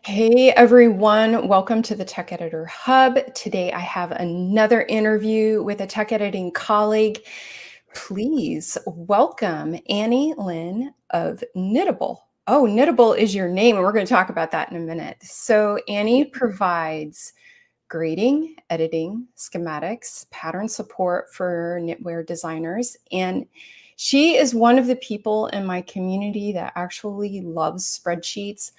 Hey everyone, welcome to the Tech Editor Hub. Today I have another interview with a tech editing colleague. Please welcome Annie Lynn of Knitable. Oh, Knitable is your name, and we're going to talk about that in a minute. So Annie provides grading, editing, schematics, pattern support for knitwear designers, and she is one of the people in my community that actually loves spreadsheets.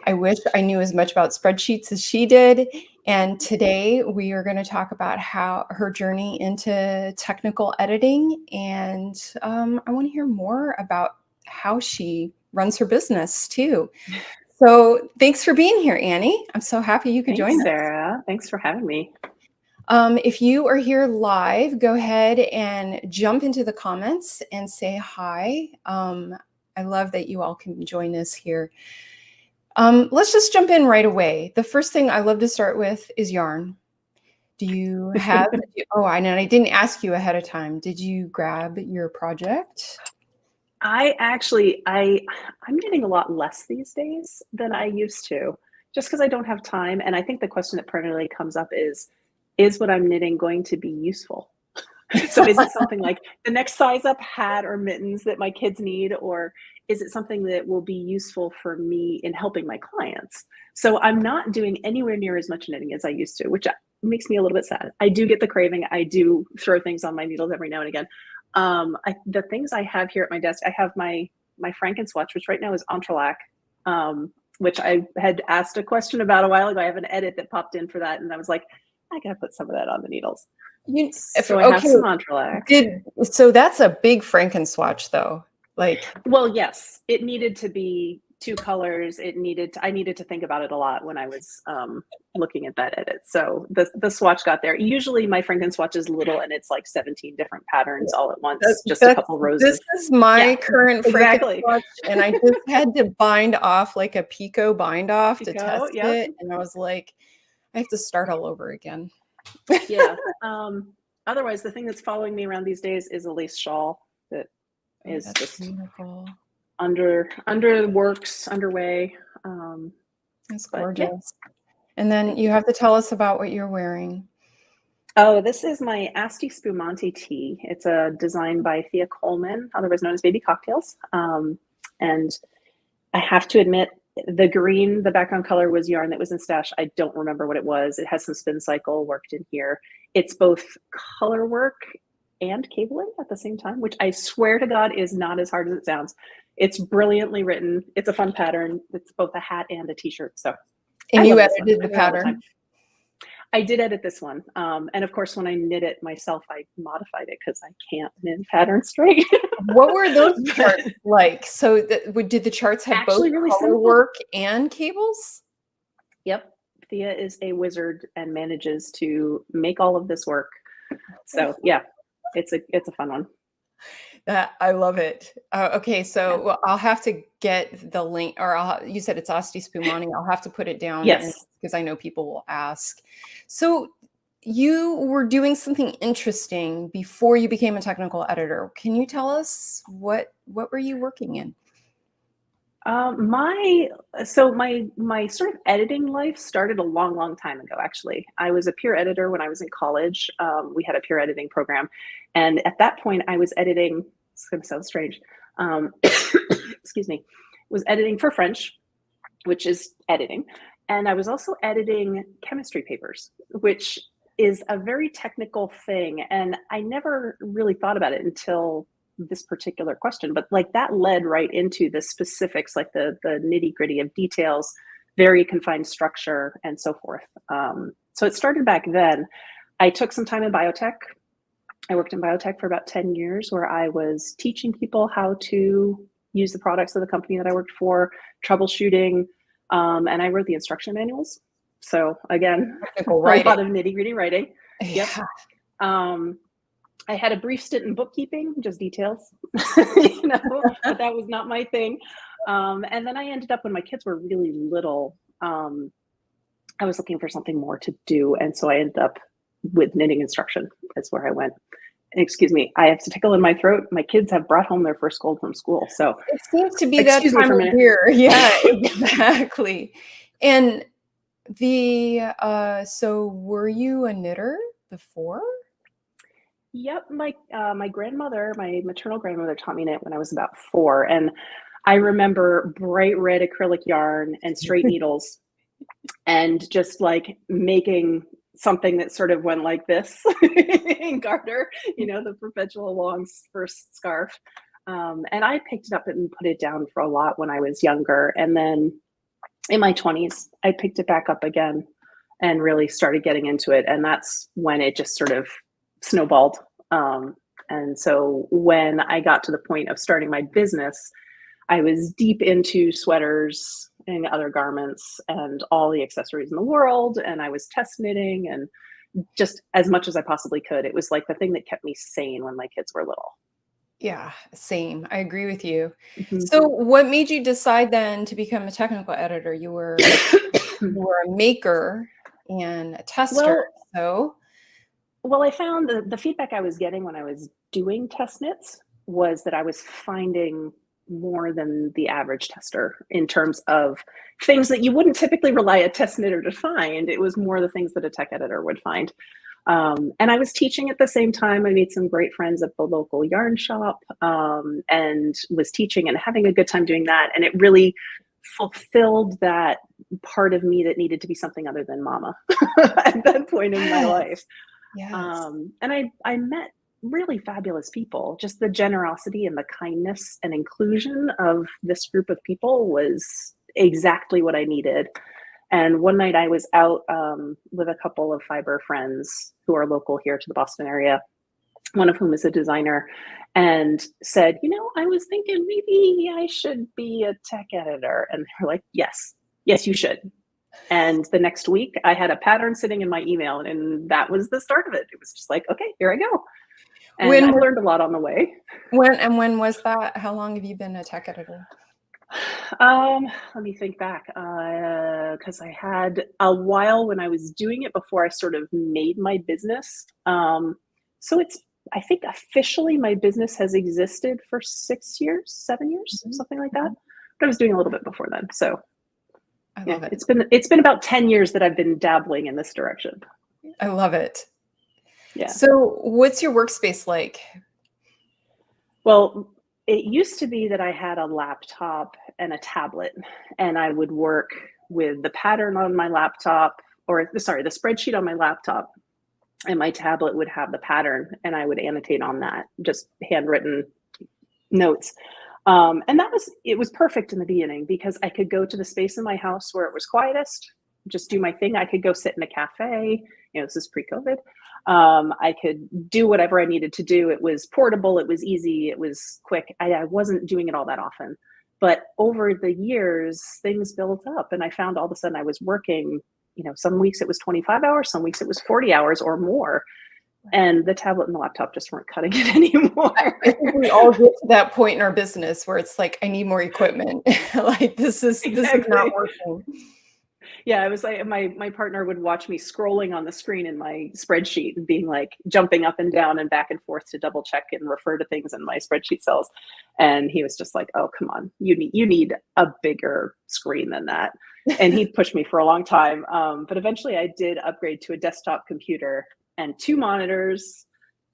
I wish I knew as much about spreadsheets as she did. And today we are going to talk about how her journey into technical editing. And I want to hear more about how she runs her business too. So thanks for being here, Annie. I'm so happy you could join Thanks, us. Sarah. Thanks for having me. If you are here live, go ahead and jump into the comments and say hi. I love that you all can join us here. Let's just jump in right away. The first thing I love to start with is yarn. Do you have, I know I didn't ask you ahead of time. Did you grab your project? I'm knitting a lot less these days than I used to, just because I don't have time. And I think the question that primarily comes up is what I'm knitting going to be useful? So is it something like the next size up hat or mittens that my kids need, or is it something that will be useful for me in helping my clients? So I'm not doing anywhere near as much knitting as I used to, which makes me a little bit sad. I do get the craving. I do throw things on my needles every now and again. The things I have here at my desk, I have my Frankenswatch, which right now is Entrelac, which I had asked a question about a while ago. I have an edit that popped in for that, and I was like, I gotta put some of that on the needles. So I have some Entrelac. So that's a big Frankenswatch, though. Well, yes, it needed to be two colors. I needed to think about it a lot when I was looking at that edit. So the swatch got there. Usually my Frankenswatch is little, and it's like 17 different patterns all at once, just a couple rows. This is my current Frankenswatch, and I just had to bind off like a Pico bind off to test it, and I was like, I have to start all over again. Yeah. Otherwise, the thing that's following me around these days is a lace shawl that is just beautiful. Under works, underway. It's gorgeous. Yeah. And then you have to tell us about what you're wearing. Oh, this is my Asti Spumante tee. It's a design by Thea Coleman, otherwise known as Baby Cocktails. And I have to admit, the green, the background color was yarn that was in stash. I don't remember what it was. It has some spin cycle worked in here. It's both color work and cabling at the same time, which I swear to God is not as hard as it sounds. It's brilliantly written. It's a fun pattern. It's both a hat and a t-shirt. So, and you edited the pattern? I did edit this one. And of course, when I knit it myself, I modified it because I can't knit pattern straight. What were those charts like? So did the charts have both really color work and cables? Yep. Thea is a wizard and manages to make all of this work. So yeah, it's a fun one. I love it. Okay, so well, I'll have to get the link, or you said it's Asti Spumante. I'll have to put it down, yes, because I know people will ask. So you were doing something interesting before you became a technical editor. Can you tell us what were you working in? My sort of editing life started a long time ago. Actually, I was a peer editor when I was in college. We had a peer editing program, and at that point, I was editing. It's going to sound strange. Excuse me. Was editing for French, which is editing, and I was also editing chemistry papers, which is a very technical thing, and I never really thought about it until this particular question, but like that led right into the specifics, like the nitty gritty of details, very confined structure, and so forth. So it started back then. I took some time in biotech. I worked in biotech for about 10 years, where I was teaching people how to use the products of the company that I worked for, troubleshooting, and I wrote the instruction manuals. So again, a lot of nitty gritty writing. Yeah. Yep. I had a brief stint in bookkeeping, just details, but that was not my thing. And then I ended up, when my kids were really little, I was looking for something more to do. And so I ended up with knitting instruction. That's where I went. Excuse me, I have to tickle in my throat. My kids have brought home their first gold from school. So it seems to be that time of year. Yeah, exactly. And so were you a knitter before? Yep, my grandmother, my maternal grandmother taught me knit when I was about 4, and I remember bright red acrylic yarn and straight needles and just like making something that sort of went like this in garter, the perpetual long first scarf. And I picked it up and put it down for a lot when I was younger. And then in my 20s, I picked it back up again and really started getting into it. And that's when it just sort of snowballed. And so when I got to the point of starting my business, I was deep into sweaters and other garments and all the accessories in the world. And I was test knitting and just as much as I possibly could. It was like the thing that kept me sane when my kids were little. Yeah, same. I agree with you. Mhm. So what made you decide then to become a technical editor? You were a maker and a tester. Well, So well, I found the feedback I was getting when I was doing test knits was that I was finding more than the average tester in terms of things that you wouldn't typically rely a test knitter to find. It was more the things that a tech editor would find. And I was teaching at the same time. I made some great friends at the local yarn shop, and was teaching and having a good time doing that. And it really fulfilled that part of me that needed to be something other than mama at that point in my yes, life. yes. And I met really fabulous people. Just the generosity and the kindness and inclusion of this group of people was exactly what I needed. And one night I was out with a couple of fiber friends who are local here to the Boston area, one of whom is a designer, and said, I was thinking maybe I should be a tech editor. And they're like, yes, you should. And the next week I had a pattern sitting in my email, and that was the start of it. It was just like, okay, here I go. And When I've was learned a lot on the way. when was that? How long have you been a tech editor? Let me think back, because I had a while when I was doing it before I sort of made my business. So I think officially my business has existed for 6 years, 7 years, Mhm, something like that. mhm. But I was doing a little bit before then. So I yeah, love it. it's been about 10 years that I've been dabbling in this direction. I love it. Yeah. So what's your workspace like? Well, it used to be that I had a laptop and a tablet, and I would work with the pattern on my laptop, or sorry, the spreadsheet on my laptop, and my tablet would have the pattern, and I would annotate on that, just handwritten notes. And it was perfect in the beginning because I could go to the space in my house where it was quietest, just do my thing. I could go sit in a cafe. This is pre-COVID. I could do whatever I needed to do. It was portable. It was easy. It was quick. I wasn't doing it all that often. But over the years, things built up, and I found all of a sudden I was working, some weeks it was 25 hours, some weeks it was 40 hours or more. And the tablet and the laptop just weren't cutting it anymore. I think we all get to that point in our business where it's like, I need more equipment. Like this is not Exactly. working. Yeah, it was like my partner would watch me scrolling on the screen in my spreadsheet and being like jumping up and down and back and forth to double check and refer to things in my spreadsheet cells. And he was just like, "Oh, come on, you need a bigger screen than that." And he pushed me for a long time. But eventually, I did upgrade to a desktop computer and 2 monitors,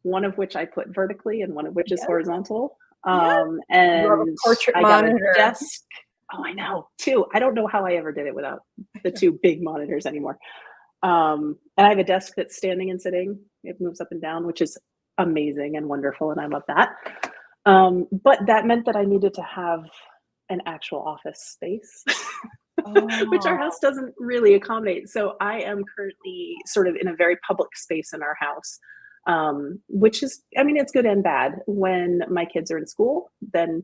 one of which I put vertically and one of which is Yes, horizontal. yes. You have a And portrait I got a monitor. desk. Oh, I know, 2. I don't know how I ever did it without the 2 big monitors anymore. And I have a desk that's standing and sitting. It moves up and down, which is amazing and wonderful, and I love that. But that meant that I needed to have an actual office space, which our Oh, house doesn't really accommodate. So I am currently sort of in a very public space in our house, which is, I mean, it's good and bad. When my kids are in school, then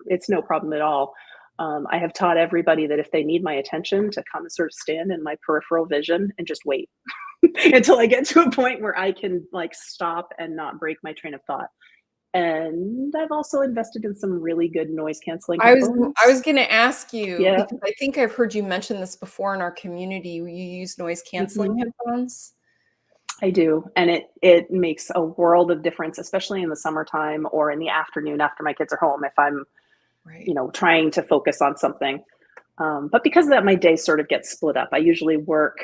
it's no problem at all. I have taught everybody that if they need my attention to come and sort of stand in my peripheral vision and just wait until I get to a point where I can like stop and not break my train of thought. And I've also invested in some really good noise canceling I was headphones. gonna ask you Yeah. because I think I've heard you mention this before in our community. You use noise canceling Mhm. headphones? I do, and it makes a world of difference, especially in the summertime or in the afternoon after my kids are home if I'm, Right. trying to focus on something. But because of that, my day sort of gets split up. I usually work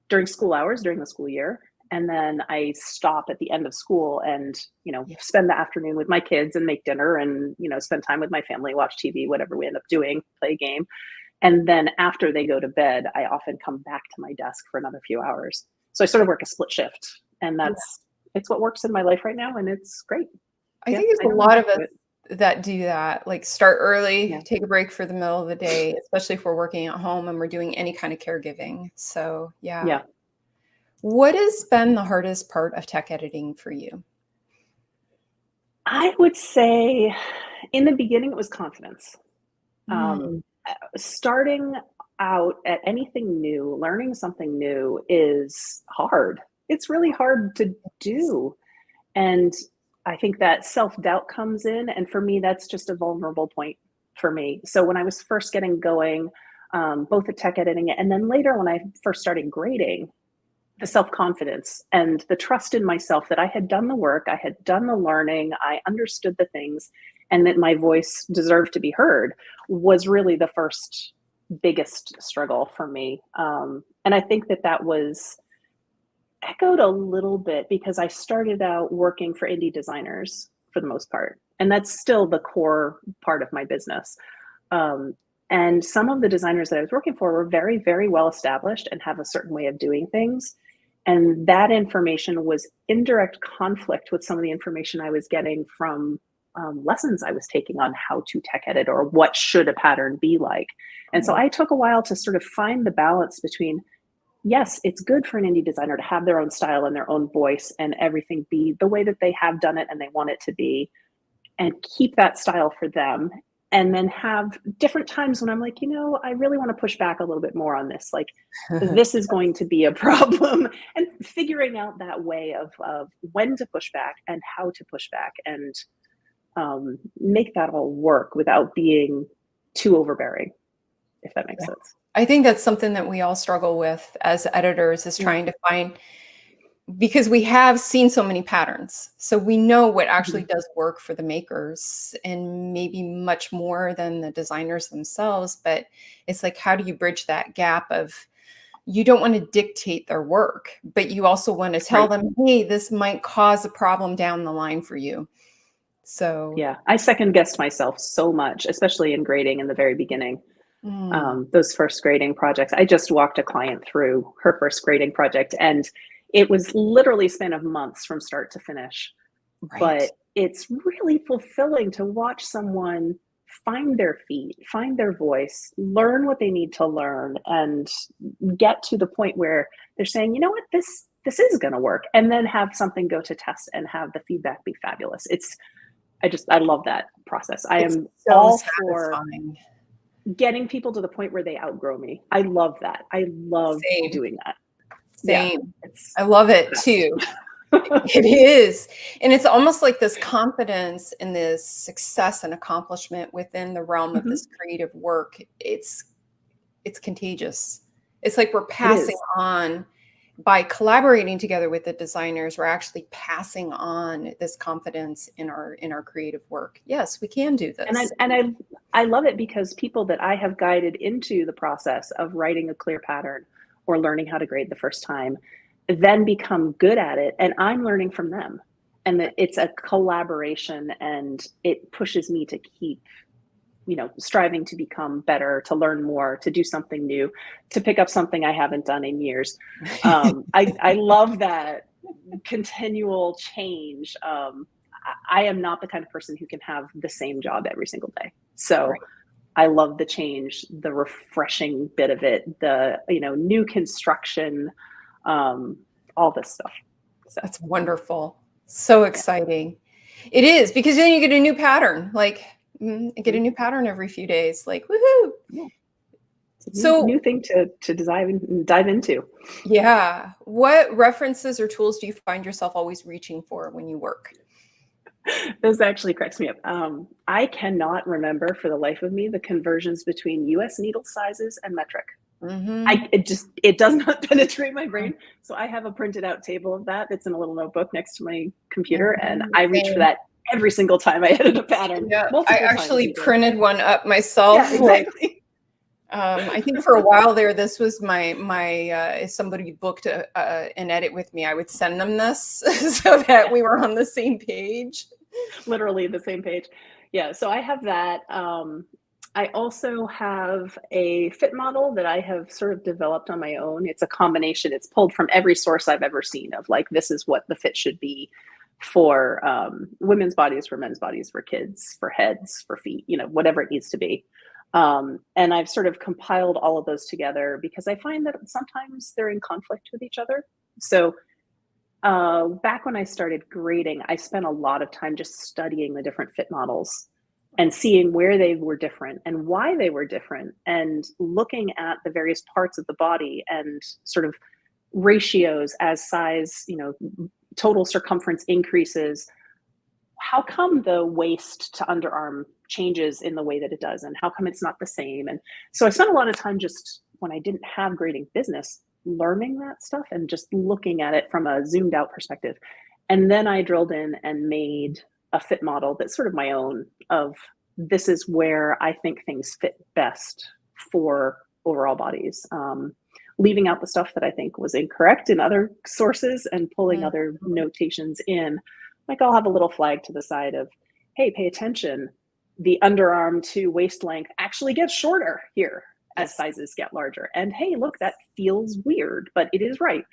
during school hours during the school year, and then I stop at the end of school and, Yeah. spend the afternoon with my kids and make dinner and, spend time with my family, watch TV, whatever we end up doing, play a game. And then after they go to bed, I often come back to my desk for another few hours. So I sort of work a split shift, and it's what works in my life right now, and it's great. I Yeah, think I there's a don't lot of regret us it. that do that, like start early, Yeah. take a break for the middle of the day, especially if we're working at home and we're doing any kind of caregiving. So, yeah. Yeah. What has been the hardest part of tech editing for you? I would say in the beginning, it was confidence. Um, Mm, Starting out at anything new, learning something new is hard. It's really hard to do. And I think that self doubt comes in. And for me, that's just a vulnerable point for me. So when I was first getting going, both at tech editing and then later when I first started grading, the self confidence and the trust in myself that I had done the work, I had done the learning, I understood the things, and that my voice deserved to be heard was really the first biggest struggle for me. And I think that that was echoed a little bit because I started out working for indie designers for the most part. And that's still the core part of my business. Um, and some of the designers that I was working for were very, very well established and have a certain way of doing things. And that information was in direct conflict with some of the information I was getting from lessons I was taking on how to tech edit or what should a pattern be like. And so oh, I took a while to sort of find the balance between, yes, it's good for an indie designer to have their own style and their own voice and everything be the way that they have done it and they want it to be, and keep that style for them. And then have different times when I'm like, I really want to push back a little bit more on this. Like, this is going to be a problem. And figuring out that way of when to push back and how to push back and make that all work without being too overbearing, if that makes yeah. sense. I think that's something that we all struggle with as editors is Yeah. trying to find because we have seen so many patterns. So we know what actually Mhm. does work for the makers and maybe much more than the designers themselves. But it's like, how do you bridge that gap of you don't want to dictate their work, but you also want to tell Right. them, hey, this might cause a problem down the line for you. So, Yeah. I second guessed myself so much, especially in grading in the very beginning. mm, Those first grading projects. I just walked a client through her first grading project, and it was literally a span of months from start to finish. right. But it's really fulfilling to watch someone find their feet, find their voice, learn what they need to learn, and get to the point where they're saying, you know what, this is going to work, and then have something go to test and have the feedback be fabulous. I love that process. I It's am so all for satisfying. getting people to the point where they outgrow me. I love that. I love Same, doing that. Yeah, same. it's I love the it best. too. It is. And it's almost like this confidence and this success and accomplishment within the realm of Mhm. this creative work. It's contagious. It's like we're It passing is. on by collaborating together with the designers, we're actually passing on this confidence in our creative work. Yes, we can do And I this. and I love it because people that I have guided into the process of writing a clear pattern or learning how to grade the first time then become good at it, and I'm learning from them. And that it's a collaboration, and it pushes me to keep, striving to become better, to learn more, to do something new, to pick up something I haven't done in years. I love that continual change. I am not the kind of person who can have the same job every single day. So Right. I love the change, the refreshing bit of it, the new construction, um, all this stuff. So That's wonderful. So yeah. exciting. It is because then you get a new pattern. Like get a Mhm. new pattern every few days. Like woohoo. Yeah. It's a new So thing to dive into. yeah, what references or tools do you find yourself always reaching for when you work? This actually cracks me up. I cannot remember for the life of me the conversions between US needle sizes and metric. Hmm. It does not penetrate my brain. So I have a printed out table of that. It's in a little notebook next to my computer, and I reach for Same. that every single time I edit a pattern, Yeah, I multiple times actually even. printed one up Yeah, myself. Like exactly. I think for a while there, this was if somebody booked an edit with me, I would send them this so that we were on the same page. Literally the same page. Yeah, so I have that. I also have a fit model that I have sort of developed on my own. It's a combination. It's pulled from every source I've ever seen of like, this is what the fit should be for women's bodies, for men's bodies, for kids, for heads, for feet, whatever it needs to be. And I've sort of compiled all of those together because I find that sometimes they're in conflict with each other. So back when I started grading, I spent a lot of time just studying the different fit models and seeing where they were different and why they were different, and looking at the various parts of the body and sort of ratios as size, total circumference increases. How come the waist to underarm changes in the way that it does, and how come it's not the same? And so I spent a lot of time, just when I didn't have grading business, learning that stuff and just looking at it from a zoomed out perspective. And then I drilled in and made a fit model that's sort of my own, of this is where I think things fit best for overall bodies, leaving out the stuff that I think was incorrect in other sources and pulling other notations in. Like, I'll have a little flag to the side of, hey, pay attention, the underarm to waist length actually gets shorter here as sizes get larger. And hey, look, that feels weird, but it is right.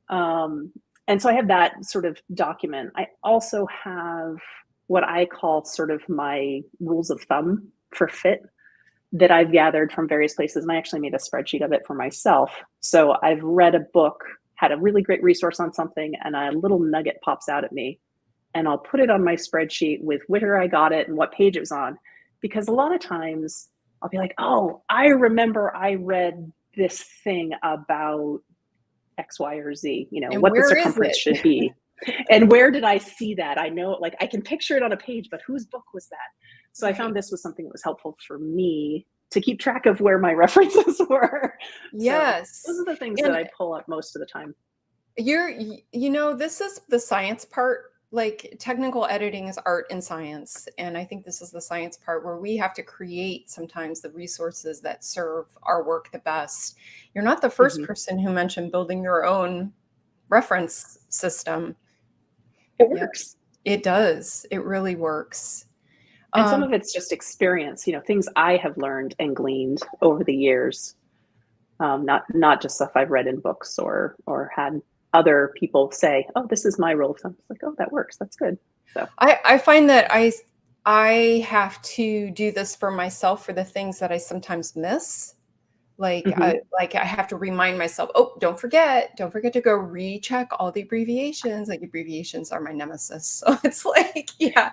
And so I have that sort of document. I also have what I call sort of my rules of thumb for fit that I've gathered from various places. And I actually made a spreadsheet of it for myself. So I've read a book, had a really great resource on something, and a little nugget pops out at me. And I'll put it on my spreadsheet with where I got it and what page it was on. Because a lot of times I'll be like, oh, I remember I read this thing about X, Y, or Z, what the circumference should be. And where did I see that? I know, like, I can picture it on a page, but whose book was that? So I found this was something that was helpful for me to keep track of where my references were. Yes. So those are the things that I pull up most of the time. This is the science part. Like, technical editing is art and science. And I think this is the science part where we have to create sometimes the resources that serve our work the best. You're not the first person who mentioned building your own reference system. It works. It does. It really works. And some of it's just experience, things I have learned and gleaned over the years. Not just stuff I've read in books or had other people say, oh, this is my rule of thumb. It's like, oh, that works. That's good. So I find that I have to do this for myself for the things that I sometimes miss. Like, I have to remind myself, oh, don't forget to go recheck all the abbreviations. Like, abbreviations are my nemesis. So it's like, yeah.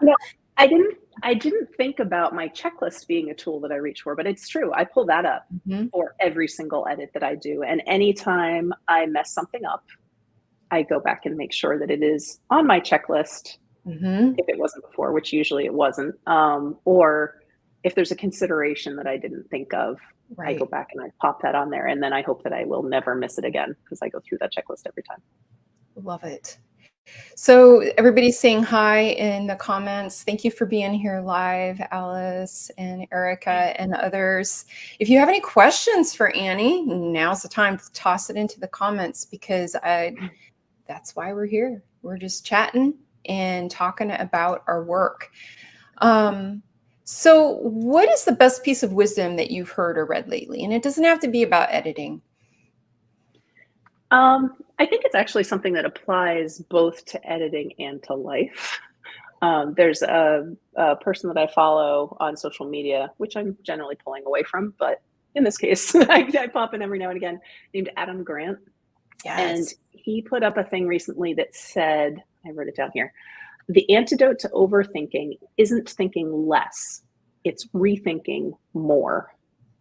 I didn't think about my checklist being a tool that I reach for, but it's true. I pull that up for every single edit that I do. And anytime I mess something up, I go back and make sure that it is on my checklist. If it wasn't before, which usually it wasn't, or if there's a consideration that I didn't think of, I go back and I pop that on there. And then I hope that I will never miss it again, because I go through that checklist every time. Love it. So everybody's saying hi in the comments. Thank you for being here live, Alice and Erica and others. If you have any questions for Annie, now's the time to toss it into the comments, because that's why we're here. We're just chatting and talking about our work. So what is the best piece of wisdom that you've heard or read lately? And it doesn't have to be about editing. I think it's actually something that applies both to editing and to life. There's a person that I follow on social media, which I'm generally pulling away from, but in this case, I pop in every now and again, named Adam Grant. Yes. And he put up a thing recently that said, I wrote it down here, the antidote to overthinking isn't thinking less, it's rethinking more.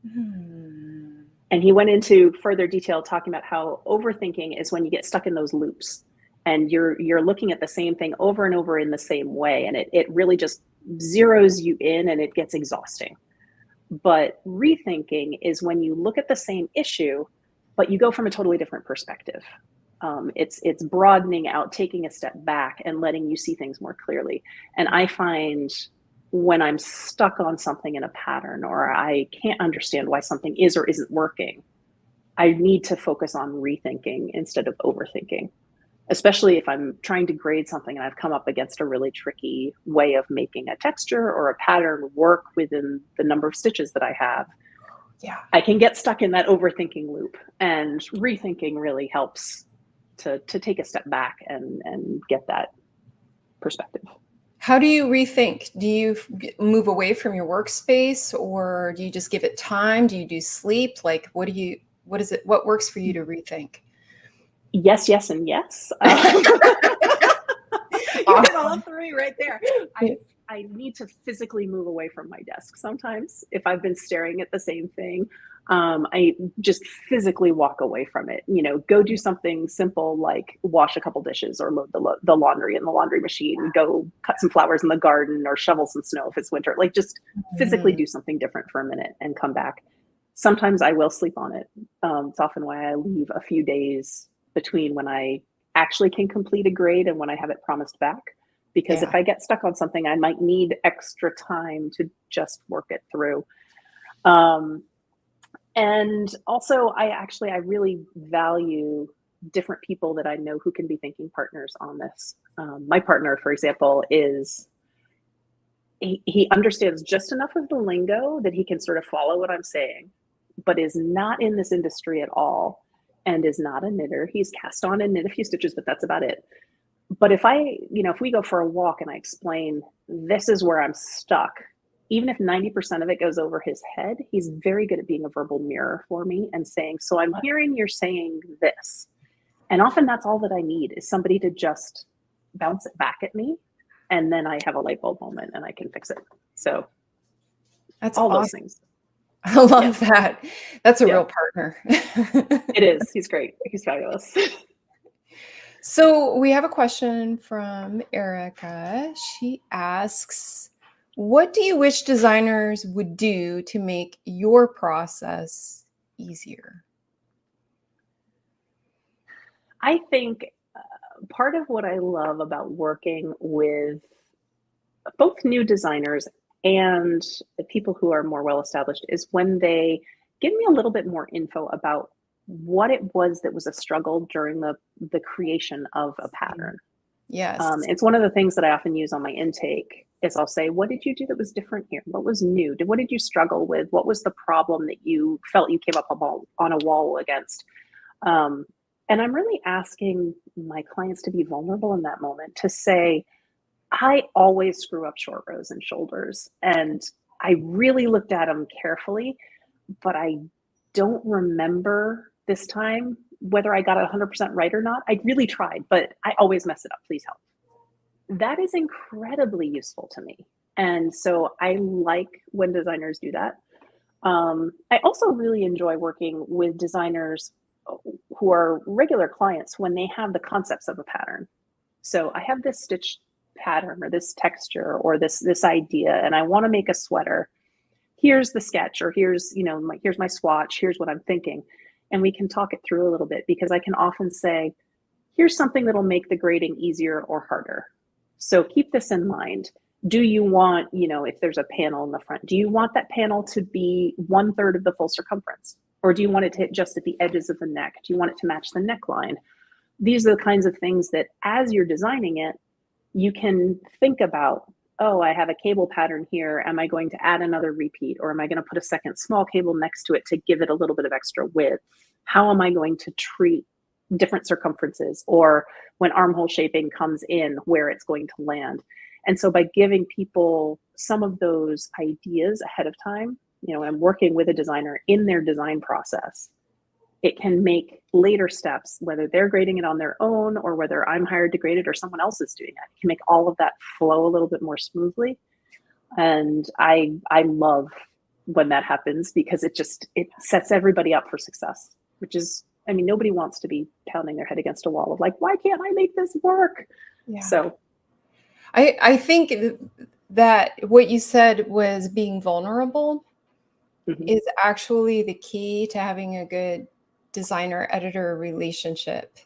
And he went into further detail talking about how overthinking is when you get stuck in those loops and you're looking at the same thing over and over in the same way. And it really just zeroes you in and it gets exhausting. But rethinking is when you look at the same issue, but you go from a totally different perspective. It's broadening out, taking a step back and letting you see things more clearly. And I find when I'm stuck on something in a pattern, or I can't understand why something is or isn't working, I need to focus on rethinking instead of overthinking, especially if I'm trying to grade something and I've come up against a really tricky way of making a texture or a pattern work within the number of stitches that I have. Yeah. I can get stuck in that overthinking loop, and rethinking really helps to take a step back and get that perspective. How do you rethink? Do you move away from your workspace, or do you just give it time? Do you do sleep? Like, what is it? What works for you to rethink? Yes, yes, and yes. You hit all Awesome. three right there. I need to physically move away from my desk sometimes if I've been staring at the same thing. I just physically walk away from it. You know, go do something simple like wash a couple dishes, or load the laundry in the laundry machine. Go cut some flowers in the garden, or shovel some snow if it's winter. Like, just physically Mhm. do something different for a minute and come back. Sometimes I will sleep on it. It's often why I leave a few days between when I actually can complete a grade and when I have it promised back. Because if Yeah. I get stuck on something, I might need extra time to just work it through. Um, and also, I really value different people that I know who can be thinking partners on this. My partner, for example, he understands just enough of the lingo that he can sort of follow what I'm saying, but is not in this industry at all, and is not a knitter. He's cast on and knit a few stitches, but that's about it. But if we go for a walk and I explain, this is where I'm stuck, even if 90% of it goes over his head, he's very good at being a verbal mirror for me and saying, so I'm hearing you're saying this. And often that's all that I need, is somebody to just bounce it back at me. And then I have a light bulb moment and I can fix it. So That's all those awesome. things. I Yeah. love that. That's a Yeah. real partner. It is. He's great. He's fabulous. So we have a question from Erica. She asks, what do you wish designers would do to make your process easier? I think part of what I love about working with both new designers and the people who are more well established is when they give me a little bit more info about what it was that was a struggle during the creation of a pattern. Yes. It's one of the things that I often use on my intake is I'll say, what did you do that was different here? What was new? What did you struggle with? What was the problem that you felt you came up on a wall against? Um, and I'm really asking my clients to be vulnerable in that moment, to say, I always screw up short rows and shoulders. And I really looked at them carefully, but I don't remember this time whether I got it 100% right or not. I really tried, but I always mess it up. Please help. That is incredibly useful to me. And so I like when designers do that. I also really enjoy working with designers who are regular clients when they have the concepts of a pattern. So I have this stitch pattern or this texture or this idea, and I want to make a sweater. Here's the sketch, or here's my swatch. Here's what I'm thinking, and we can talk it through a little bit, because I can often say, here's something that'll make the grading easier or harder. So keep this in mind. Do you want, if there's a panel in the front, do you want that panel to be 1/3 of the full circumference? Or do you want it to hit just at the edges of the neck? Do you want it to match the neckline? These are the kinds of things that, as you're designing it, you can think about. Oh, I have a cable pattern here. Am I going to add another repeat, or am I going to put a second small cable next to it to give it a little bit of extra width? How am I going to treat different circumferences, or when armhole shaping comes in, where it's going to land? And so by giving people some of those ideas ahead of time, I'm working with a designer in their design process, it can make later steps, whether they're grading it on their own or whether I'm hired to grade it or someone else is doing that, it can make all of that flow a little bit more smoothly. And I love when that happens, because it sets everybody up for success, which is, nobody wants to be pounding their head against a wall of like, why can't I make this work? Yeah. So I think that what you said was being vulnerable mhm, is actually the key to having a good designer editor relationship.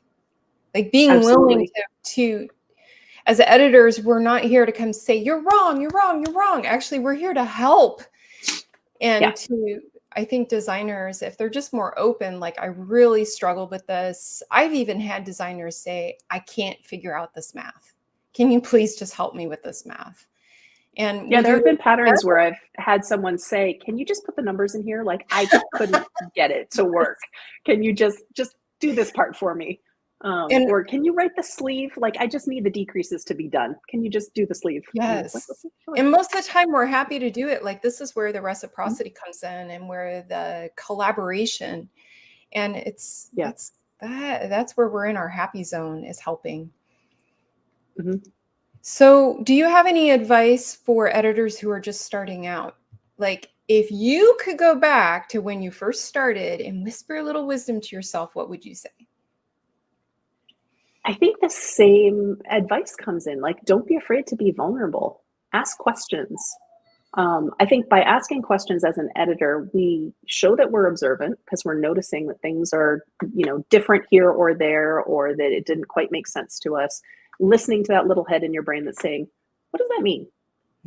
Like being willing absolutely. to as editors, we're not here to come say, you're wrong, you're wrong, you're wrong. Actually, we're here to help. Yeah. And I think designers, if they're just more open, like I really struggle with this. I've even had designers say, I can't figure out this math. Can you please just help me with this math? And Yeah, we there do have been it patterns where together. I've had someone say, "Can you just put the numbers in here? Like, I couldn't get it to work. Can you just do this part for me? And Or can you write the sleeve? Like, I just need the decreases to be done. Can you just do the sleeve?" I'm like, "What? yes. Sure." And most of the time we're happy to do it. Like this is where the Mhm. reciprocity comes in and where the collaboration. And Yeah. that's where we're in our happy zone is helping. Mhm. So, do you have any advice for editors who are just starting out? Like, if you could go back to when you first started and whisper a little wisdom to yourself, what would you say? I think the same advice comes in, like, don't be afraid to be vulnerable. Ask questions. I think by asking questions as an editor, we show that we're observant because we're noticing that things are, different here or there, or that it didn't quite make sense to us. Listening to that little head in your brain that's saying, "What does that mean?"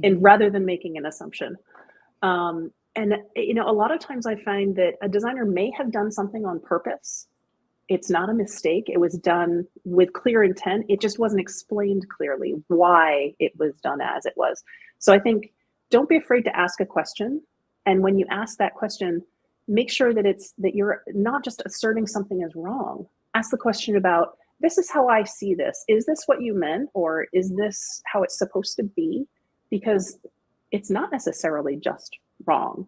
And Mhm. rather than making an assumption. And a lot of times I find that a designer may have done something on purpose. It's not a mistake. It was done with clear intent. It just wasn't explained clearly why it was done as it was. So I think don't be afraid to ask a question. And when you ask that question, make sure that you're not just asserting something as wrong. Ask the question about, this is how I see this. Is this what you meant? Or is this how it's supposed to be? Because it's not necessarily just wrong.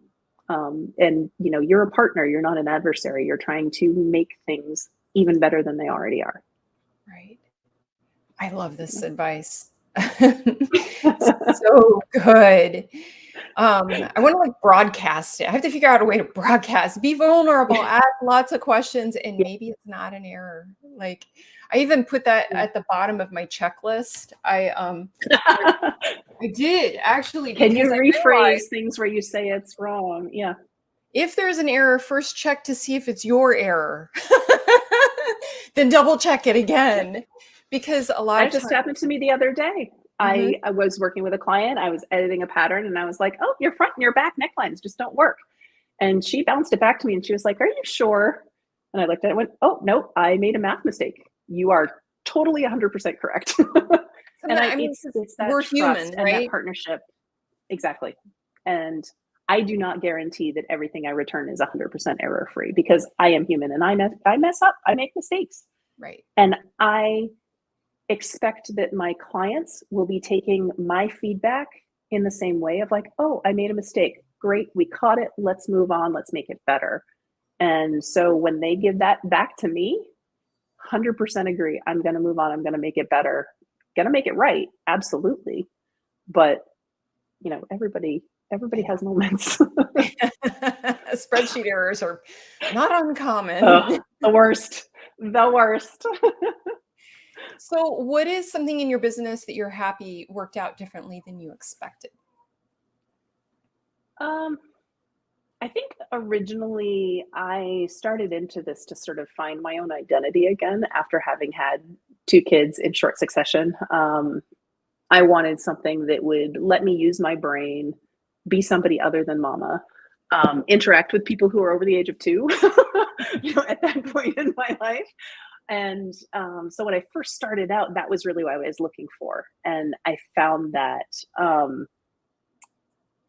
And you're a partner, you're not an adversary. You're trying to make things even better than they already are. Right. I love this advice. So good. I want to like broadcast it. I have to figure out a way to broadcast, be vulnerable, ask lots of questions, and Yeah. maybe it's not an error. Like I even put that at the bottom of my checklist. I did actually Can you because I realized rephrase things where you say it's wrong? Yeah. if there's an error, first check to see if it's your error. Then double check it again. Because a lot That of just times, happened to me the other day. I was working with a client. I was editing a pattern and I was like, "Oh, your front and your back necklines just don't work." And she bounced it back to me and she was like, "Are you sure?" And I looked at it and went, "Oh, no, I made a math mistake. You are totally 100% correct." And I mean, 'cause it's that we're trust human, and that right? partnership. Exactly. And I do not guarantee that everything I return is 100% error free because I am human and I mess up, I make mistakes. Right. And I expect that my clients will be taking my feedback in the same way of like, "Oh, I made a mistake. Great, we caught it. Let's move on. Let's make it better." And so when they give that back to me, 100% agree. I'm going to move on. I'm going to make it better. Going to make it right. Absolutely. But, everybody Yeah. has moments. Spreadsheet errors are not uncommon. Oh, the worst. The worst. So, what is something in your business that you're happy worked out differently than you expected? Um, I think originally I started into this to sort of find my own identity again after having had two kids in short succession. I wanted something that would let me use my brain, be somebody other than mama, interact with people who are over the age of two, at that point in my life. And so when I first started out, that was really what I was looking for. And I found that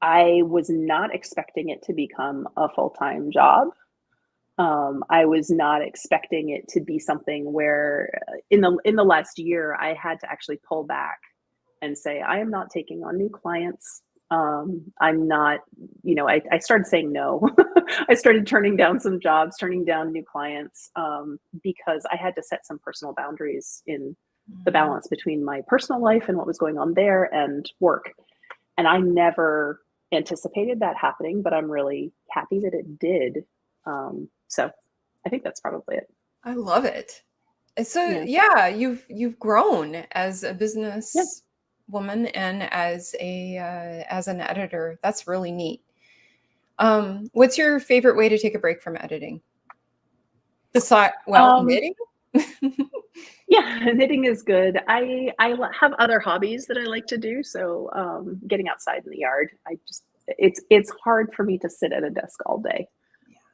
I was not expecting it to become a full time job. I was not expecting it to be something where in the last year I had to actually pull back and say I am not taking on new clients. I'm not, I started saying no. I started turning down some jobs, turning down new clients because I had to set some personal boundaries in the Mm, balance between my personal life and what was going on there and work. And I never anticipated that happening, but I'm really happy that it did. So I think that's probably it. I love it. And so, Yeah. yeah, you've grown as a Yeah. business woman and as an editor. That's really neat. What's your favorite way to take a break from editing? Besides, well, Um, knitting? Yeah, knitting is good. Have other hobbies that I like to do. So getting outside in the yard, it's hard for me to sit at a desk all day.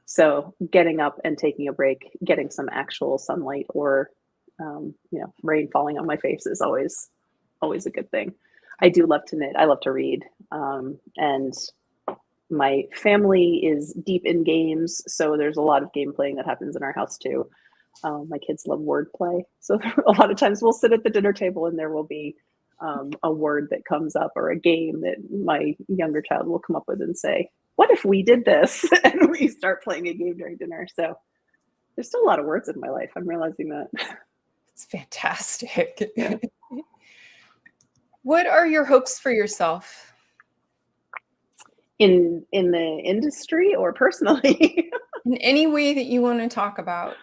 So getting up and taking a break, getting some actual sunlight or rain falling on my face is always a good thing. I do love to knit. I love to read, and my family is deep in games, so there's a lot of game playing that happens in our house too. My kids love wordplay, so a lot of times we'll sit at the dinner table and there will be a word that comes up or a game that my younger child will come up with and say, "What if we did this?" And we start playing a game during dinner. So there's still a lot of words in my life. I'm realizing that. It's fantastic. Yeah. What are your hopes for yourself? In the industry or personally? In any way that you want to talk about.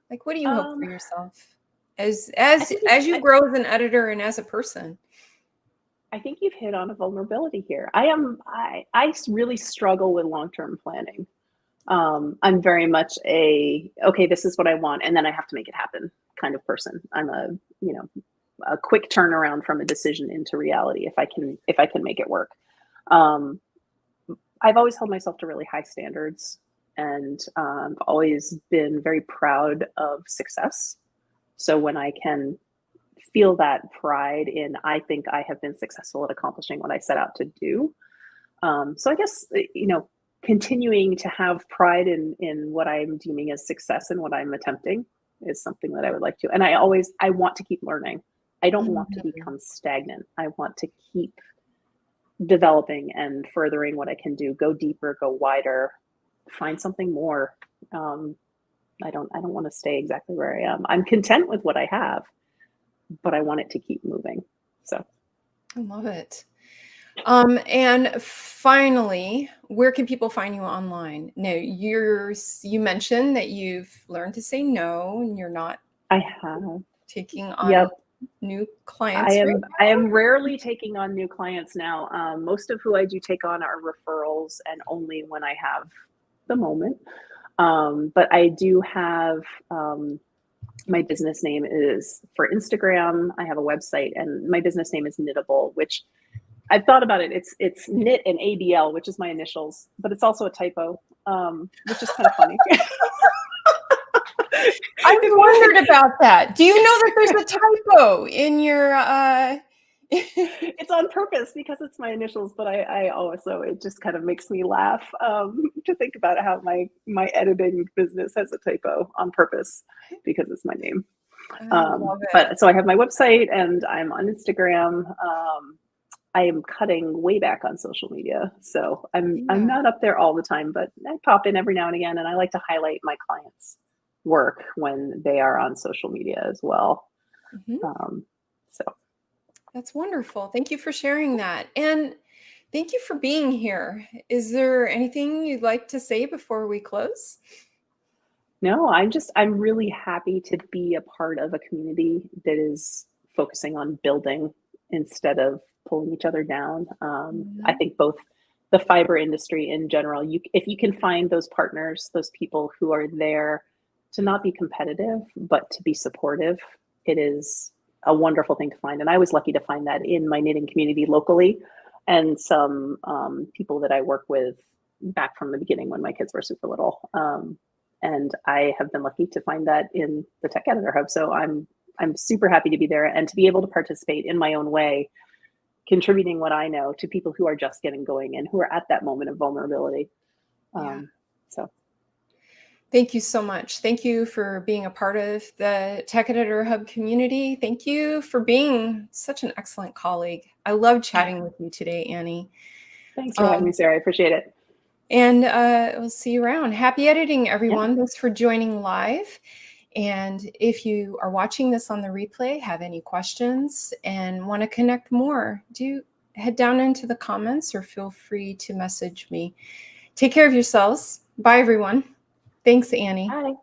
Like, what do you hope for um, yourself as I think you grow as an editor and as a person? I think you've hit on a vulnerability here. I really struggle with long-term planning. I'm very much okay, this is what I want, and then I have to make it happen kind of person. I'm a quick turnaround from a decision into reality if I can make it work. Um, I've always held myself to really high standards, and always been very proud of success. So when I can feel that pride in, I think I have been successful at accomplishing what I set out to do. So I guess, continuing to have pride in what I'm deeming as success and what I'm attempting is something that I would like to. And I want to keep learning. I don't want to become stagnant. I want to keep developing and furthering what I can do, go deeper, go wider, find something more. I don't want to stay exactly where I am. I'm content with what I have, but I want it to keep moving. So I love it. And finally, where can people find you online? Now, you mentioned that you've learned to say no and you're not I have. taking on Yep. new clients right I now. am rarely taking on new clients now. Most of who I do take on are referrals, and only when I have the moment. But I do have my business name is for Instagram. I have a website, and my business name is Knittable, which I've thought about it. It's knit and ABL, which is my initials, but it's also a typo, which is kind of funny. I wondered about that. Do you know that there's a typo in your It's on purpose because it's my initials, but I also, it just kind of makes me laugh to think about how my editing business has a typo on purpose because it's my name. I love it. But so I have my website and I'm on Instagram. I am cutting way back on social media, so I'm not up there all the time, but I pop in every now and again, and I like to highlight my clients' work when they are on social media as well. So That's wonderful. Thank you for sharing that. And thank you for being here. Is there anything you'd like to say before we close? no, I'm really happy to be a part of a community that is focusing on building instead of pulling each other down. I think both the fiber industry in general, if you can find those partners, those people who are there to not be competitive, but to be supportive, it is a wonderful thing to find. And I was lucky to find that in my knitting community locally, and some people that I work with back from the beginning when my kids were super little. And I have been lucky to find that in the Tech Editor Hub. So I'm super happy to be there and to be able to participate in my own way, contributing what I know to people who are just getting going and who are at that moment of vulnerability. So thank you so much. Thank you for being a part of the Tech Editor Hub community. Thank you for being such an excellent colleague. I love chatting with you today, Annie. Thanks for having me, Sarah. I appreciate it. And we'll see you around. Happy editing, everyone. Thanks for joining live. And if you are watching this on the replay, have any questions and want to connect more, do head down into the comments or feel free to message me. Take care of yourselves. Bye, everyone. Thanks, Annie. Bye.